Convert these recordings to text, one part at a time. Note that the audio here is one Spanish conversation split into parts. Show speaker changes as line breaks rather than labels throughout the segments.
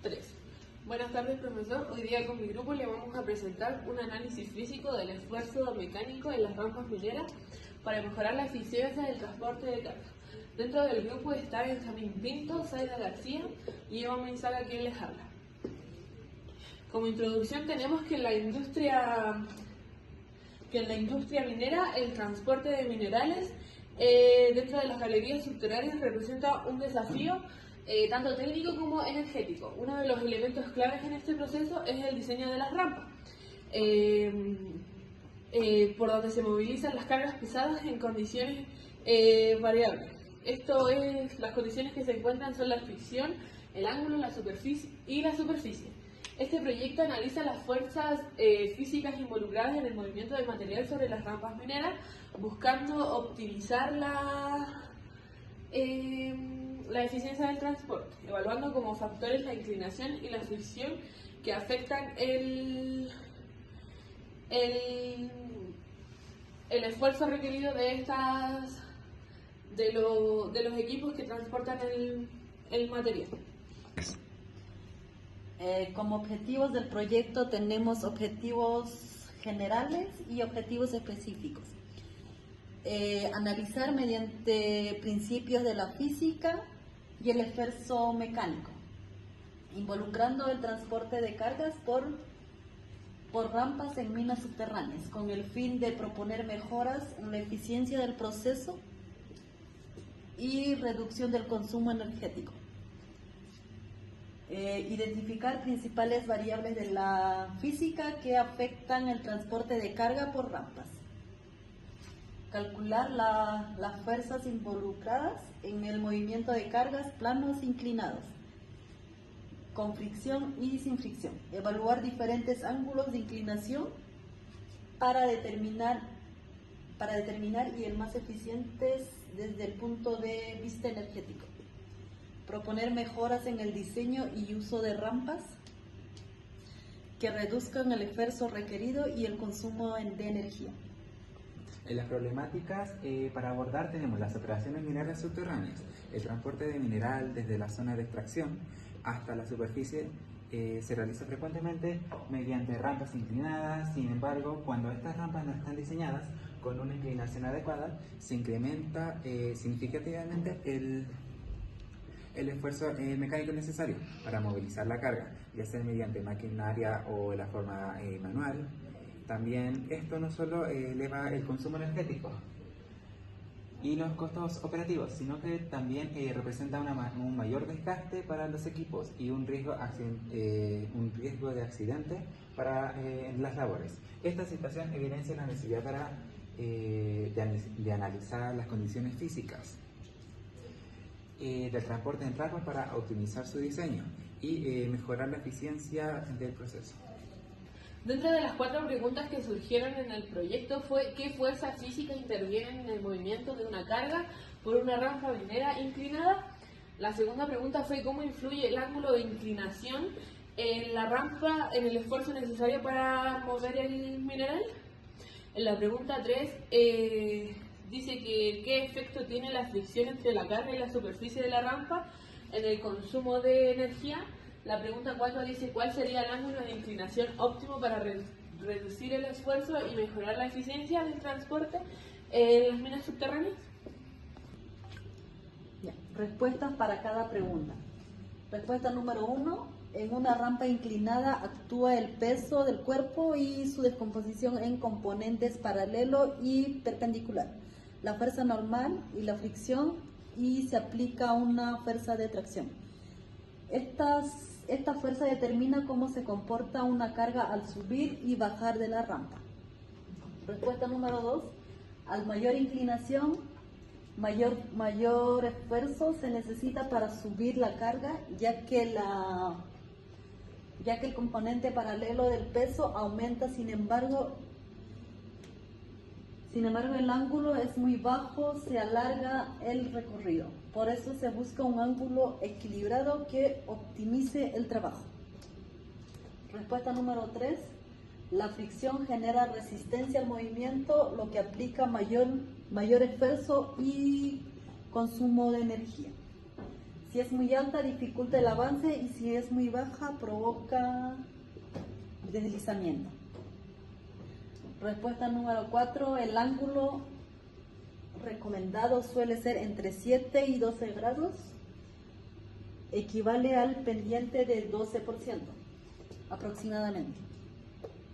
3. Buenas tardes, profesor. Hoy día con mi grupo le vamos a presentar un análisis físico del esfuerzo mecánico en las rampas mineras para mejorar la eficiencia del transporte de carga. Dentro del grupo está Benjamín Pinto, Zaida García y Eva Menzaga, quien les habla. Como introducción tenemos que en la industria minera el transporte de minerales dentro de las galerías subterráneas representa un desafío tanto técnico como energético. Uno de los elementos claves en este proceso es el diseño de las rampas, por donde se movilizan las cargas pesadas en condiciones variables. Las condiciones que se encuentran son la fricción, el ángulo, la superficie y la superficie. Este proyecto analiza las fuerzas físicas involucradas en el movimiento del material sobre las rampas mineras, buscando optimizar la eficiencia del transporte, evaluando como factores la inclinación y la fricción que afectan el esfuerzo requerido de los equipos que transportan el material.
Como objetivos del proyecto tenemos objetivos generales y objetivos específicos. Analizar mediante principios de la física y el esfuerzo mecánico, involucrando el transporte de cargas por rampas en minas subterráneas, con el fin de proponer mejoras en la eficiencia del proceso y reducción del consumo energético. Identificar principales variables de la física que afectan el transporte de carga por rampas. Calcular las fuerzas involucradas en el movimiento de cargas planos inclinados, con fricción y sin fricción. Evaluar diferentes ángulos de inclinación para determinar y el más eficientes desde el punto de vista energético. Proponer mejoras en el diseño y uso de rampas que reduzcan el esfuerzo requerido y el consumo de energía.
En las problemáticas para abordar tenemos las operaciones mineras subterráneas, el transporte de mineral desde la zona de extracción hasta la superficie se realiza frecuentemente mediante rampas inclinadas. Sin embargo, cuando estas rampas no están diseñadas con una inclinación adecuada, se incrementa significativamente el esfuerzo mecánico necesario para movilizar la carga, ya sea mediante maquinaria o de la forma manual. También esto no solo eleva el consumo energético y los costos operativos, sino que también representa un mayor desgaste para los equipos y un riesgo de accidente en las labores. Esta situación evidencia la necesidad de analizar las condiciones físicas del transporte en rampas para optimizar su diseño y mejorar la eficiencia del proceso.
Dentro de las 4 preguntas que surgieron en el proyecto fue ¿qué fuerzas físicas intervienen en el movimiento de una carga por una rampa minera inclinada? La segunda pregunta fue ¿cómo influye el ángulo de inclinación en la rampa en el esfuerzo necesario para mover el mineral? En la pregunta 3 dice que ¿qué efecto tiene la fricción entre la carga y la superficie de la rampa en el consumo de energía? La pregunta 4 dice ¿cuál sería el ángulo de inclinación óptimo para reducir el esfuerzo y mejorar la eficiencia del transporte en las minas subterráneas?
Respuestas para cada pregunta. Respuesta número 1. En una rampa inclinada actúa el peso del cuerpo y su descomposición en componentes paralelo y perpendicular. La fuerza normal y la fricción, y se aplica una fuerza de tracción. Esta fuerza determina cómo se comporta una carga al subir y bajar de la rampa. Respuesta número 2. Al mayor inclinación, mayor esfuerzo se necesita para subir la carga, ya que el componente paralelo del peso aumenta. Sin embargo, el ángulo es muy bajo, se alarga el recorrido. Por eso se busca un ángulo equilibrado que optimice el trabajo. Respuesta número 3. La fricción genera resistencia al movimiento, lo que aplica mayor esfuerzo y consumo de energía. Si es muy alta, dificulta el avance y si es muy baja, provoca deslizamiento. Respuesta número 4, el ángulo recomendado suele ser entre 7 y 12 grados, equivale al pendiente del 12% aproximadamente.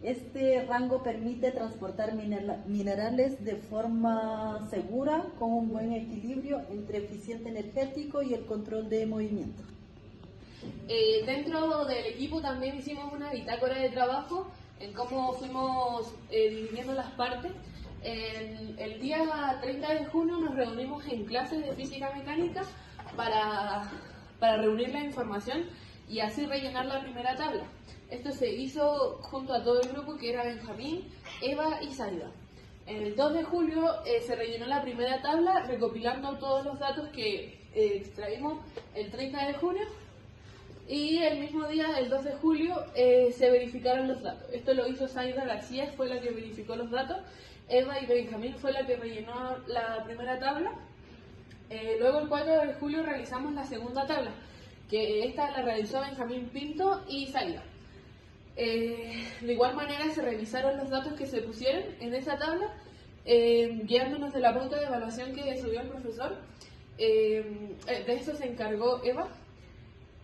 Este rango permite transportar minerales de forma segura, con un buen equilibrio entre eficiente energético y el control de movimiento.
Dentro del equipo también hicimos una bitácora de trabajo en cómo fuimos dividiendo las partes. El día 30 de junio nos reunimos en clases de física mecánica para reunir la información y así rellenar la primera tabla. Esto se hizo junto a todo el grupo, que era Benjamín, Eva y Zaida. El 2 de julio se rellenó la primera tabla recopilando todos los datos que extraímos el 30 de junio. Y el mismo día, el 2 de julio, se verificaron los datos. Esto lo hizo Zaida García, fue la que verificó los datos. Eva y Benjamín fue la que rellenó la primera tabla. Luego, el 4 de julio, realizamos la segunda tabla, que esta la realizó Benjamín Pinto y Zaida. De igual manera, se revisaron los datos que se pusieron en esa tabla, guiándonos de la pauta de evaluación que subió el profesor. De eso se encargó Eva.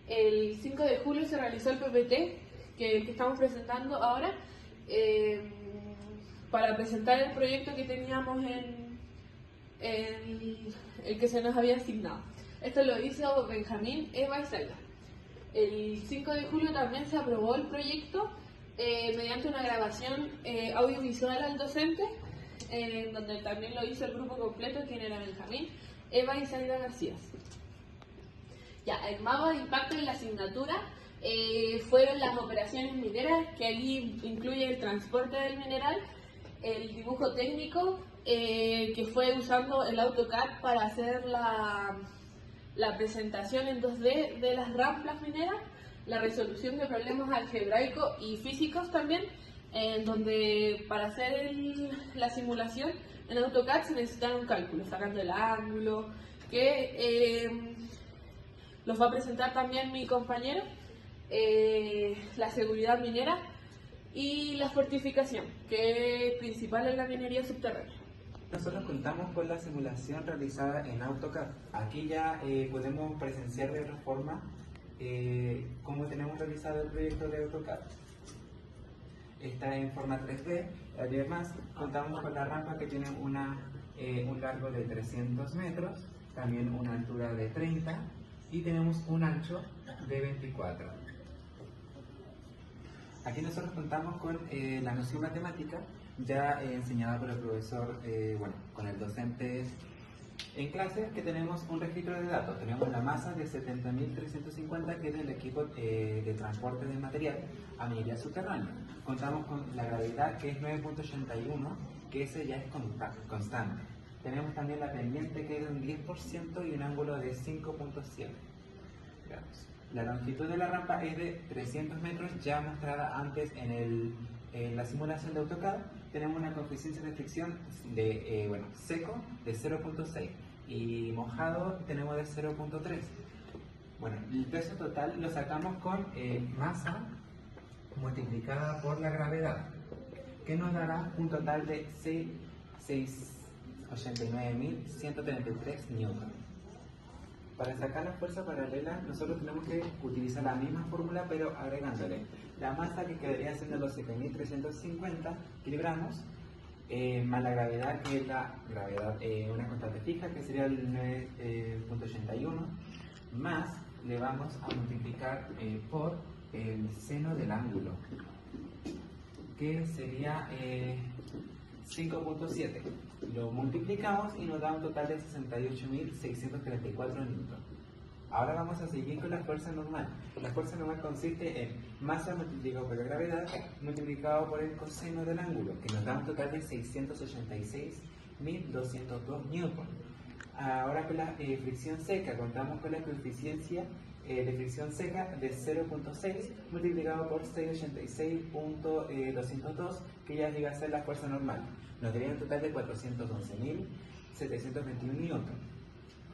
El 5 de julio se realizó el PPT que estamos presentando ahora, para presentar el proyecto que teníamos en el que se nos había asignado. Esto lo hizo Benjamín, Eva y Zaida. El 5 de julio también se aprobó el proyecto mediante una grabación audiovisual al docente, donde también lo hizo el grupo completo, quien era Benjamín, Eva y Zaida García. Ya, el mapa de impacto en la asignatura fueron las operaciones mineras, que allí incluye el transporte del mineral, el dibujo técnico, que fue usando el AutoCAD para hacer la presentación en 2D de las rampas mineras, la resolución de problemas algebraicos y físicos también, en donde para hacer la simulación en AutoCAD se necesitaron cálculos, sacando el ángulo, que los va a presentar también mi compañero, la seguridad minera y la fortificación, que es principal en la minería subterránea.
Nosotros contamos con la simulación realizada en AutoCAD. Aquí ya podemos presenciar de otra forma cómo tenemos realizado el proyecto de AutoCAD. Está en forma 3D. Además, contamos con la rampa que tiene un largo de 300 metros, también una altura de 30 y tenemos un ancho de 24. Aquí nosotros contamos con la noción matemática ya enseñada por el profesor, con el docente en clase, que tenemos un registro de datos. Tenemos la masa de 70.350, que es del equipo de transporte de material a minería subterránea. Contamos con la gravedad, que es 9.81, que ese ya es constante. Tenemos también la pendiente, que es de un 10% y un ángulo de 5.7 grados. La longitud de la rampa es de 300 metros, ya mostrada antes en la simulación de AutoCAD. Tenemos una coeficiencia de fricción de seco de 0.6 y mojado tenemos de 0.3. Bueno, el peso total lo sacamos con masa multiplicada por la gravedad, que nos dará un total de 689.133 newton. Para sacar la fuerza paralela, nosotros tenemos que utilizar la misma fórmula, pero agregándole la masa, que quedaría siendo los 7.350 kilogramos, más la gravedad, que es la gravedad, una constante fija, que sería el 9.81, más le vamos a multiplicar por el seno del ángulo, que sería 5.7. Lo multiplicamos y nos da un total de 68.634 newton. Ahora vamos a seguir con la fuerza normal. La fuerza normal consiste en masa multiplicado por la gravedad multiplicado por el coseno del ángulo, que nos da un total de 686.202 newton. Ahora con la fricción seca, contamos con la coeficiencia de fricción seca de 0.6 multiplicado por 686.202, que ya llega a ser la fuerza normal. Nos daría un total de 411.721 newton.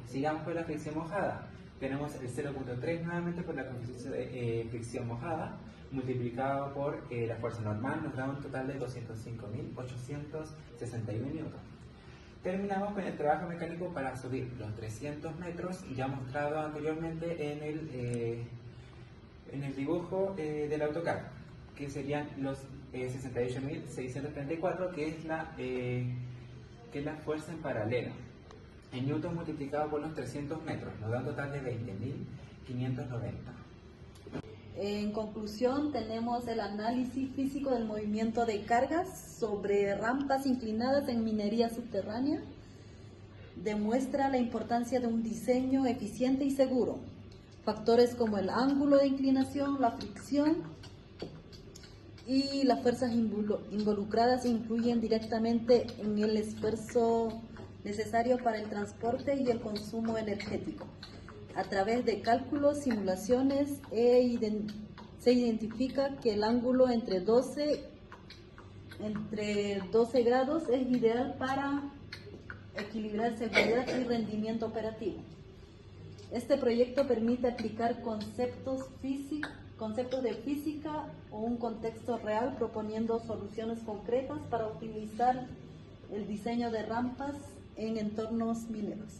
Sigamos con la fricción mojada. tenemos el 0.3 nuevamente por la coeficiente de fricción mojada, multiplicado por la fuerza normal, nos da un total de 205.861 newtons. Terminamos con el trabajo mecánico para subir los 300 metros, ya mostrado anteriormente en el dibujo del AutoCAD, que serían los 68.634, que es la fuerza en paralelo. En newton multiplicado por los 300 metros, nos da un total de 20.590.
En conclusión, tenemos el análisis físico del movimiento de cargas sobre rampas inclinadas en minería subterránea. Demuestra la importancia de un diseño eficiente y seguro. Factores como el ángulo de inclinación, la fricción y las fuerzas involucradas influyen directamente en el esfuerzo necesario para el transporte y el consumo energético. A través de cálculos, simulaciones, se identifica que el ángulo entre 12 grados es ideal para equilibrar seguridad y rendimiento operativo. Este proyecto permite aplicar conceptos de física o un contexto real, proponiendo soluciones concretas para optimizar el diseño de rampas en entornos mineros.